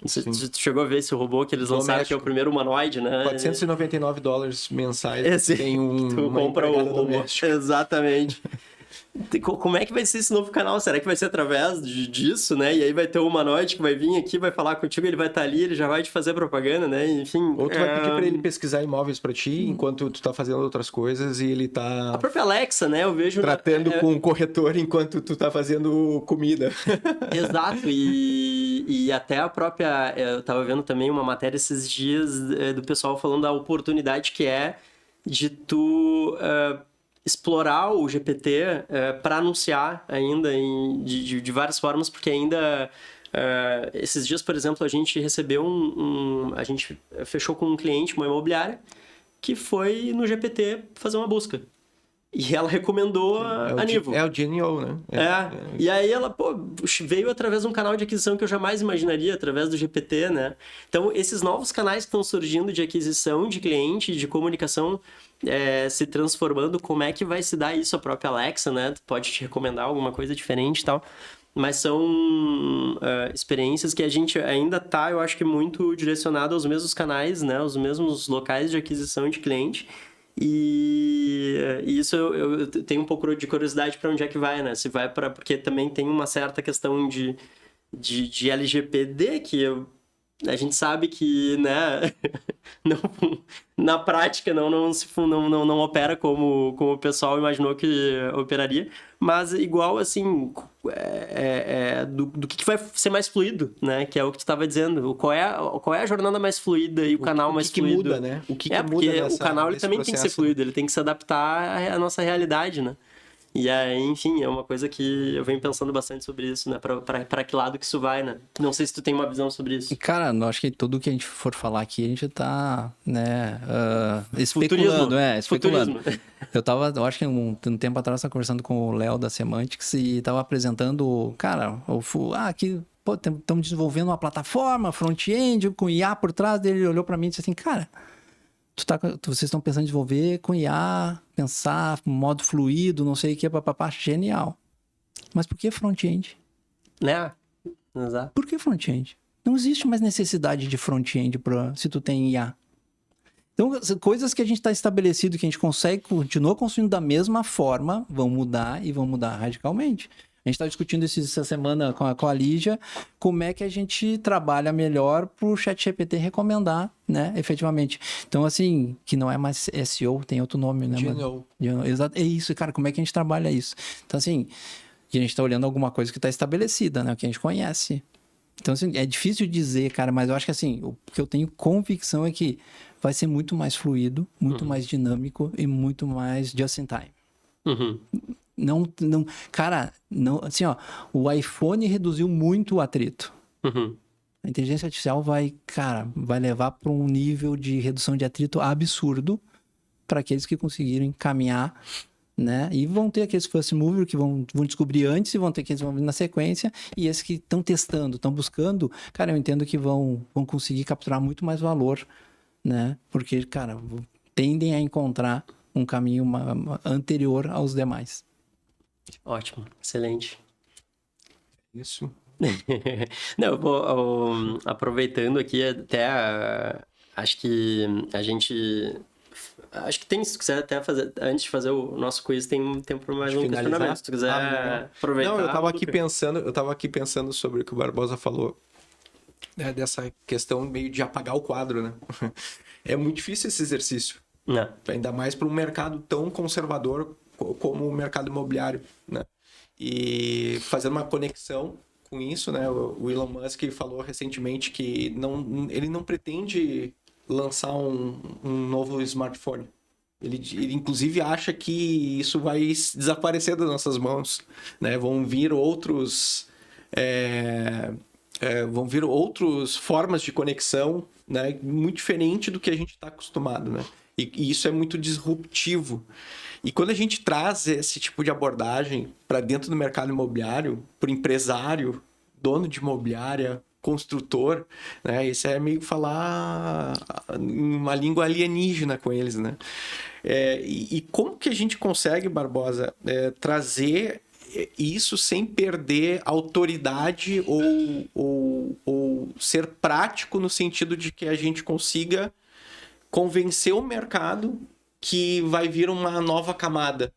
Não sei se tu chegou a ver esse robô que eles lançaram, que é o primeiro humanoide, né? $499 mensais. Tem tu compra o robô. Exatamente. Como é que vai ser esse novo canal? Será que vai ser através disso, né? E aí vai ter o humanoide que vai vir aqui, vai falar contigo, ele vai estar ali, ele já vai te fazer propaganda, né? Enfim... Ou tu vai pedir pra ele pesquisar imóveis pra ti, enquanto tu tá fazendo outras coisas e ele tá... A própria Alexa, né? Eu vejo... Tratando com o corretor enquanto tu tá fazendo comida. Exato. E até a própria... Eu tava vendo também uma matéria esses dias do pessoal falando da oportunidade que é de tu... explorar o GPT para anunciar ainda de várias formas, porque ainda esses dias, por exemplo, a gente recebeu a gente fechou com um cliente, uma imobiliária, que foi no GPT fazer uma busca. E ela recomendou a Nivo. É o Genio, né? E aí ela, veio através de um canal de aquisição que eu jamais imaginaria, através do GPT, né? Então, esses novos canais que estão surgindo de aquisição de cliente, de comunicação, se transformando, como é que vai se dar isso a própria Alexa, né? Pode te recomendar alguma coisa diferente e tal. Mas são experiências que a gente ainda tá, eu acho que muito direcionado aos mesmos canais, né? Os mesmos locais de aquisição de cliente. E isso eu tenho um pouco de curiosidade para onde é que vai, né? Se vai porque também tem uma certa questão de LGPD que a gente sabe que, né, na prática não opera como o pessoal imaginou que operaria, mas igual, assim, do que vai ser mais fluido, né, que é o que tu estava dizendo, qual é a jornada mais fluida e o canal mais fluido. O que muda, né? O que porque o canal ele também tem que ser fluido, ele tem que se adaptar à nossa realidade, né? E aí, enfim, é uma coisa que eu venho pensando bastante sobre isso, né? Pra que lado que isso vai, né? Não sei se tu tem uma visão sobre isso. Cara, eu acho que tudo que a gente for falar aqui, a gente tá, né, especulando, especulando. Eu acho que um tempo atrás, eu estava conversando com o Léo da Semantics e estava apresentando, cara, aqui pô, estamos desenvolvendo uma plataforma front-end com IA por trás dele. Ele olhou para mim e disse assim, cara, vocês estão pensando em desenvolver com IA, pensar modo fluido, não sei o que, papapá, genial. Mas por que front-end? Né? Exato. Por que front-end? Não existe mais necessidade de front-end se tu tem IA. Então, coisas que a gente está estabelecido, que a gente consegue, continua construindo da mesma forma, vão mudar e vão mudar radicalmente. A gente está discutindo essa semana com a Lígia, como é que a gente trabalha melhor para o ChatGPT recomendar, né, efetivamente. Então, assim, que não é mais SEO, tem outro nome, né? GNO. Exato, é isso, cara, como é que a gente trabalha isso? Então, assim, a gente está olhando alguma coisa que está estabelecida, né, o que a gente conhece. Então, assim, é difícil dizer, cara, mas eu acho que, assim, o que eu tenho convicção é que vai ser muito mais fluido, muito mais dinâmico e muito mais just in time. Não, cara, não, assim, ó, o iPhone reduziu muito o atrito. A inteligência artificial vai levar para um nível de redução de atrito absurdo para aqueles que conseguiram encaminhar, né? E vão ter aqueles first mover que vão descobrir antes e vão ter aqueles que vão vir na sequência, e esses que estão testando, estão buscando, cara, eu entendo que vão conseguir capturar muito mais valor, né? Porque, cara, tendem a encontrar um caminho anterior aos demais. Ótimo, excelente. Isso. Não, eu vou aproveitando aqui até, acho que a gente... Acho que tem, se quiser até fazer, antes de fazer o nosso quiz, tem tempo para mais um questionamento, se tu quiser aproveitar. Não, eu tava aqui pensando sobre o que o Barbosa falou, né, dessa questão meio de apagar o quadro, né? É muito difícil esse exercício. Não. Ainda mais para um mercado tão conservador como o mercado imobiliário, né? E fazendo uma conexão com isso, né? O Elon Musk falou recentemente que ele não pretende lançar um novo smartphone. Ele inclusive acha que isso vai desaparecer das nossas mãos, né? Vão vir outras formas de conexão, né? Muito diferente do que a gente está acostumado, né? E isso é muito disruptivo. E quando a gente traz esse tipo de abordagem para dentro do mercado imobiliário, para o empresário, dono de imobiliária, construtor, né? Isso é meio falar em uma língua alienígena com eles, né? E como que a gente consegue, Barbosa, trazer isso sem perder autoridade ou ser prático no sentido de que a gente consiga convencer o mercado que vai vir uma nova camada,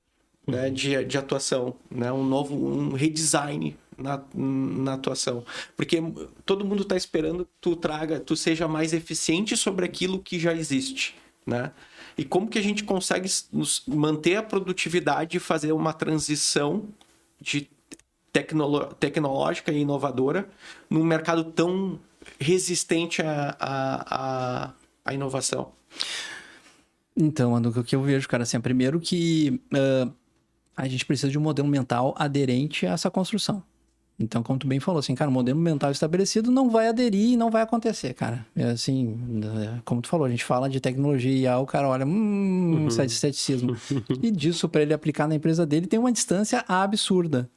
né, de atuação, né, um redesign na atuação, porque todo mundo está esperando que tu seja mais eficiente sobre aquilo que já existe, né? E como que a gente consegue manter a produtividade e fazer uma transição de tecnológica e inovadora num mercado tão resistente à inovação? Então, Andu, o que eu vejo, cara, assim, primeiro que a gente precisa de um modelo mental aderente a essa construção. Então, como tu bem falou, assim, cara, o modelo mental estabelecido não vai aderir e não vai acontecer, cara. Assim, como tu falou, a gente fala de tecnologia e o cara olha, ceticismo. E disso, para ele aplicar na empresa dele, tem uma distância absurda.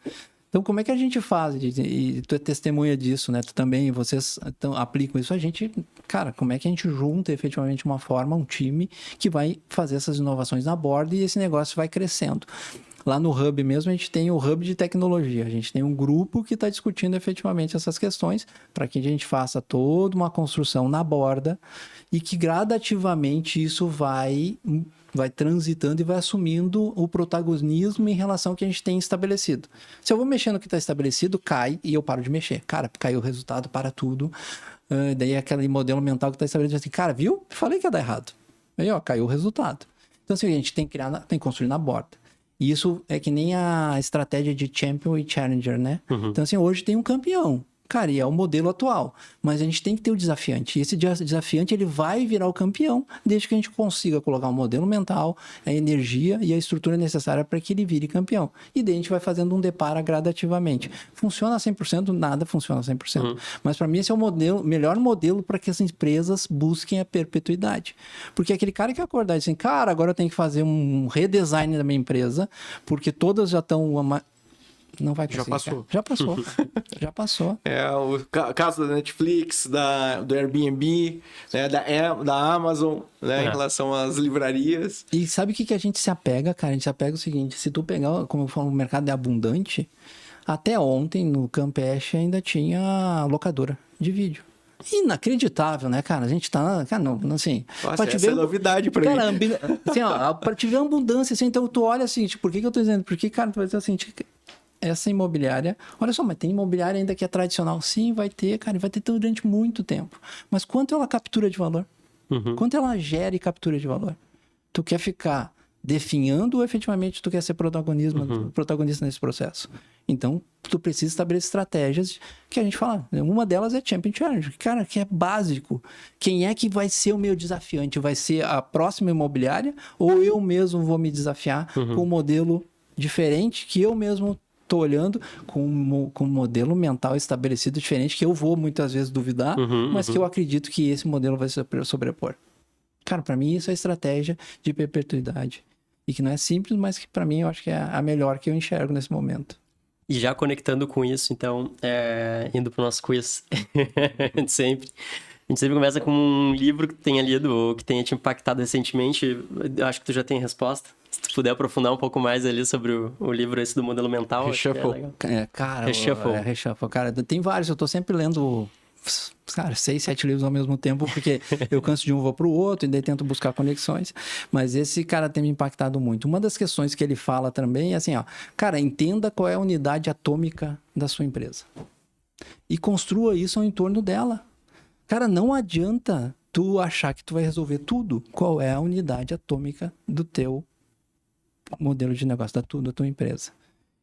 Então, como é que a gente faz? E tu é testemunha disso, né? Tu também, vocês aplicam isso. A gente, cara, como é que a gente junta efetivamente uma forma, um time que vai fazer essas inovações na borda e esse negócio vai crescendo. Lá no Hub mesmo, a gente tem o Hub de tecnologia. A gente tem um grupo que está discutindo efetivamente essas questões para que a gente faça toda uma construção na borda e que gradativamente isso vai transitando e vai assumindo o protagonismo em relação ao que a gente tem estabelecido. Se eu vou mexer no que está estabelecido, cai e eu paro de mexer. Cara, caiu o resultado, para tudo. Daí aquele modelo mental que está estabelecido assim, cara, viu? Falei que ia dar errado. Aí, ó, caiu o resultado. Então, assim, a gente tem que tem que construir na borda. E isso é que nem a estratégia de champion e challenger, né? Então, assim, hoje tem um campeão. Cara, e é o modelo atual. Mas a gente tem que ter o desafiante. E esse desafiante, ele vai virar o campeão, desde que a gente consiga colocar um modelo mental, a energia e a estrutura necessária para que ele vire campeão. E daí a gente vai fazendo um depara gradativamente. Funciona 100%? Nada funciona 100%. Mas para mim esse é o melhor modelo para que as empresas busquem a perpetuidade. Porque aquele cara que acordar e dizer assim, cara, agora eu tenho que fazer um redesign da minha empresa, porque todas já estão Não vai conseguir. Já passou. Cara. Já passou. Já passou. É o caso da Netflix, do Airbnb, né, da Amazon, né, em relação às livrarias. E sabe o que a gente se apega, cara? A gente se apega o seguinte, se tu pegar, como eu falo, o mercado é abundante, até ontem no Campeche ainda tinha locadora de vídeo. Inacreditável, né, cara? A gente tá, cara, não, assim... Nossa, essa é novidade pra mim. Assim, ó, pra te ver a abundância, assim, então tu olha assim, tipo, por que eu tô dizendo? Porque, cara, tu vai dizer assim, tipo, essa imobiliária, olha só, mas tem imobiliária ainda que é tradicional. Sim, vai ter, cara, e vai ter durante muito tempo. Mas quanto ela captura de valor? Quanto ela gera e captura de valor? Tu quer ficar definhando ou efetivamente tu quer ser protagonista nesse processo? Então, tu precisa estabelecer estratégias que a gente fala. Uma delas é Champion Challenge. Cara, que é básico. Quem é que vai ser o meu desafiante? Vai ser a próxima imobiliária ou eu mesmo vou me desafiar com um modelo diferente que eu mesmo tô olhando com um modelo mental estabelecido diferente que eu vou muitas vezes duvidar, mas que eu acredito que esse modelo vai se sobrepor. Cara, para mim isso é estratégia de perpetuidade. E que não é simples, mas que para mim eu acho que é a melhor que eu enxergo nesse momento. E já conectando com isso, então, indo pro nosso quiz, a gente sempre começa com um livro que tu tenha lido ou que tenha te impactado recentemente. Eu acho que tu já tem a resposta. Se tu puder aprofundar um pouco mais ali sobre o livro esse do modelo mental. Reshuffle. Reshuffle. Cara, tem vários. Eu tô sempre lendo, cara, 6, 7 livros ao mesmo tempo, porque eu canso de um, vou pro outro, e daí tento buscar conexões. Mas esse cara tem me impactado muito. Uma das questões que ele fala também é assim, ó, cara, entenda qual é a unidade atômica da sua empresa. E construa isso ao entorno dela. Cara, não adianta tu achar que tu vai resolver tudo. Qual é a unidade atômica do teu modelo de negócio, da tua empresa?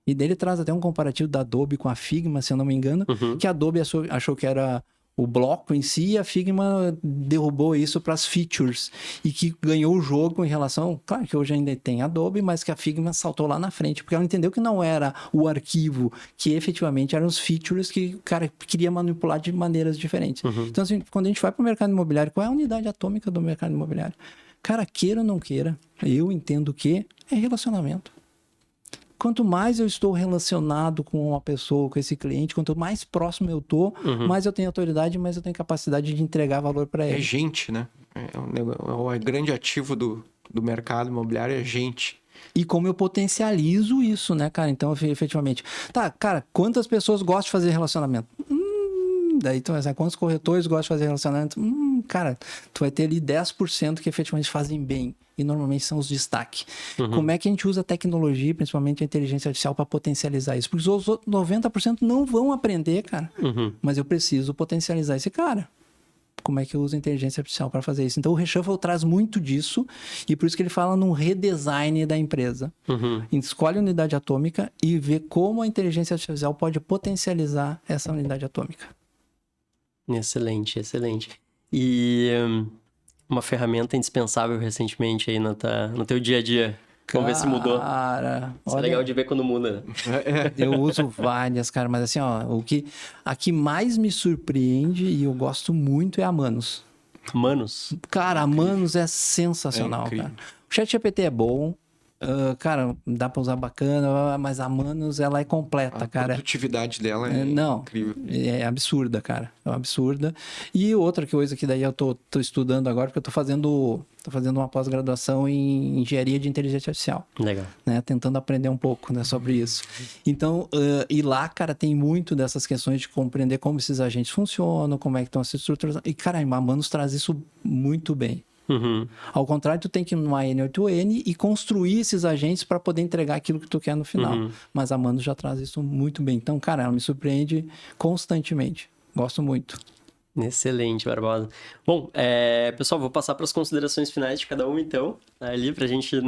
E dele traz até um comparativo da Adobe com a Figma, se eu não me engano, que a Adobe achou que era o bloco em si, e a Figma derrubou isso para as features, e que ganhou o jogo em relação... Claro que hoje ainda tem Adobe, mas que a Figma saltou lá na frente, porque ela entendeu que não era o arquivo, que efetivamente eram os features que o cara queria manipular de maneiras diferentes. Então, assim, quando a gente vai para o mercado imobiliário, qual é a unidade atômica do mercado imobiliário? Cara, queira ou não queira, eu entendo que é relacionamento. Quanto mais eu estou relacionado com uma pessoa, com esse cliente, quanto mais próximo eu tô, mais eu tenho autoridade, mais eu tenho capacidade de entregar valor para ele. É gente, né? O grande ativo do mercado imobiliário é gente. E como eu potencializo isso, né, cara? Então, efetivamente... Tá, cara, quantas pessoas gostam de fazer relacionamento? Daí, então, quantos corretores gostam de fazer relacionamento? Cara, tu vai ter ali 10% que efetivamente fazem bem. E normalmente são os destaques. Como é que a gente usa a tecnologia, principalmente a inteligência artificial, para potencializar isso? Porque os outros 90% não vão aprender, cara. Mas eu preciso potencializar esse cara. Como é que eu uso a inteligência artificial para fazer isso? Então, o Reshuffle traz muito disso, e por isso que ele fala num redesign da empresa. Escolhe a unidade atômica e vê como a inteligência artificial pode potencializar essa unidade atômica. Excelente, excelente. E uma ferramenta indispensável recentemente aí no teu dia a dia? Vamos ver se mudou. Cara, isso é legal de ver quando muda. Eu uso várias, cara, mas assim, ó, a que mais me surpreende e eu gosto muito é a Manus. Manus? Cara, a Manus é sensacional, cara. O ChatGPT é bom. Cara, dá pra usar bacana, mas a Manus, ela é completa, cara. A produtividade dela é incrível. É absurda, cara. É absurda. E outra coisa que daí eu tô estudando agora, porque eu tô fazendo uma pós-graduação em engenharia de inteligência artificial. Legal. Né? Tentando aprender um pouco, né, sobre isso. Então, e lá, cara, tem muito dessas questões de compreender como esses agentes funcionam, como é que estão se estruturando. E, cara, a Manus traz isso muito bem. Ao contrário, tu tem que ir numa N8N e construir esses agentes para poder entregar aquilo que tu quer no final. Mas a Manus já traz isso muito bem. Então, cara, ela me surpreende constantemente. Gosto muito. Excelente, Barbosa. Bom, pessoal, vou passar para as considerações finais de cada um, então, ali, para a gente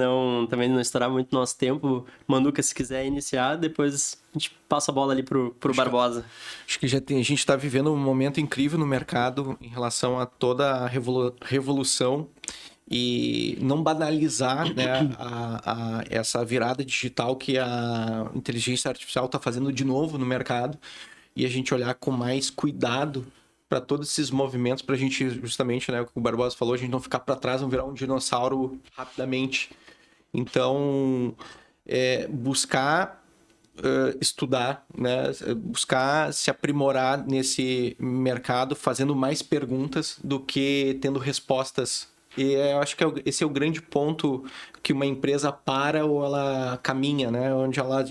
também não estourar muito nosso tempo. Manduca, se quiser iniciar, depois a gente passa a bola ali pro Barbosa. Acho que a gente está vivendo um momento incrível no mercado em relação a toda a revolução e não banalizar, né, essa virada digital que a inteligência artificial está fazendo de novo no mercado, e a gente olhar com mais cuidado para todos esses movimentos, para a gente, justamente, né, o que o Barbosa falou, a gente não ficar para trás, não virar um dinossauro rapidamente. Então, buscar estudar, né? Buscar se aprimorar nesse mercado, fazendo mais perguntas do que tendo respostas. E eu acho que esse é o grande ponto que uma empresa para ou ela caminha, né? Onde ela...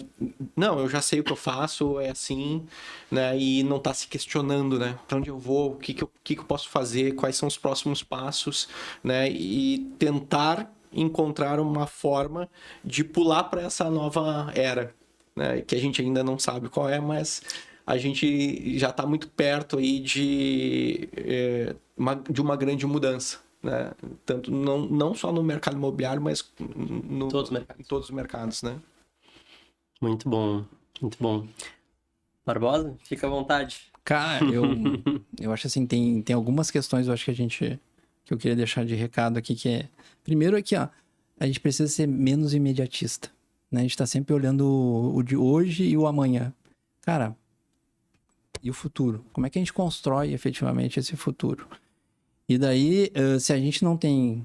Não, eu já sei o que eu faço, é assim, né? E não está se questionando, né? Para onde eu vou, o que eu posso fazer, quais são os próximos passos, né? E tentar encontrar uma forma de pular para essa nova era, né? Que a gente ainda não sabe qual é, mas a gente já está muito perto aí de uma grande mudança. Né? Tanto não só no mercado imobiliário, mas em todos os mercados, né? Muito bom, muito bom. Barbosa, fica à vontade. Cara, eu acho assim, tem algumas questões, eu acho que eu queria deixar de recado aqui, que é... Primeiro aqui, ó, a gente precisa ser menos imediatista, né? A gente tá sempre olhando o de hoje e o amanhã. Cara, e o futuro? Como é que a gente constrói efetivamente esse futuro? E daí, se a gente não tem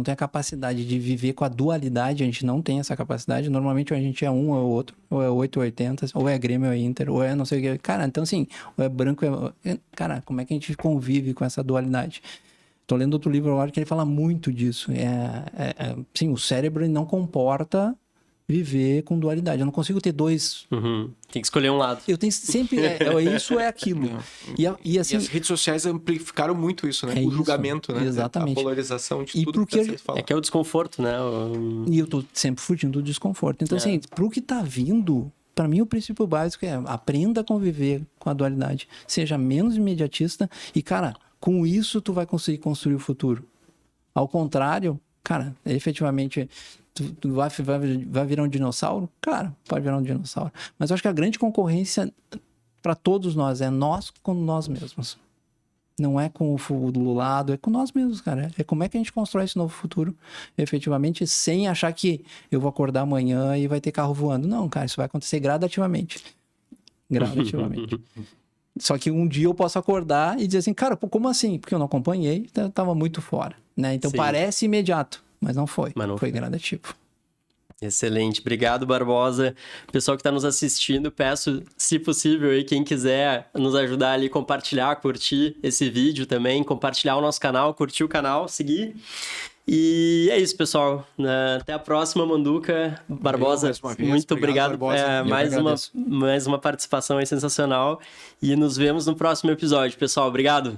a capacidade de viver com a dualidade, a gente não tem essa capacidade, normalmente ou a gente é um ou é o outro, ou é 8 ou 80, ou é Grêmio ou é Inter, ou é não sei o que. Cara, então assim, ou é branco, cara, como é que a gente convive com essa dualidade? Tô lendo outro livro agora que ele fala muito disso. Sim, o cérebro não comporta viver com dualidade. Eu não consigo ter dois... Tem que escolher um lado. Eu tenho sempre... isso é aquilo. E assim... E as redes sociais amplificaram muito isso, né? O julgamento, né? Exatamente. A polarização de tudo porque que está sendo falado. É que é o desconforto, né? E eu tô sempre fugindo do desconforto. Então, assim, pro que tá vindo... Para mim, o princípio básico é aprenda a conviver com a dualidade. Seja menos imediatista e, cara, com isso tu vai conseguir construir o futuro. Ao contrário, cara, efetivamente... Tu vai virar um dinossauro? Claro, pode virar um dinossauro. Mas eu acho que a grande concorrência para todos nós é nós com nós mesmos. Não é com o do lado, é com nós mesmos, cara. É como é que a gente constrói esse novo futuro, efetivamente, sem achar que eu vou acordar amanhã e vai ter carro voando. Não, cara, isso vai acontecer gradativamente. Gradativamente. Só que um dia eu posso acordar e dizer assim, cara, pô, como assim? Porque eu não acompanhei, eu tava muito fora, né? Então parece imediato. Mas não foi. Foi gradativo. Excelente. Obrigado, Barbosa. Pessoal que está nos assistindo, peço, se possível, aí, quem quiser nos ajudar ali, compartilhar, curtir esse vídeo também, compartilhar o nosso canal, curtir o canal, seguir. E é isso, pessoal. Até a próxima, Manduca. Barbosa, muito obrigado. Mais uma participação aí sensacional. E nos vemos no próximo episódio, pessoal. Obrigado.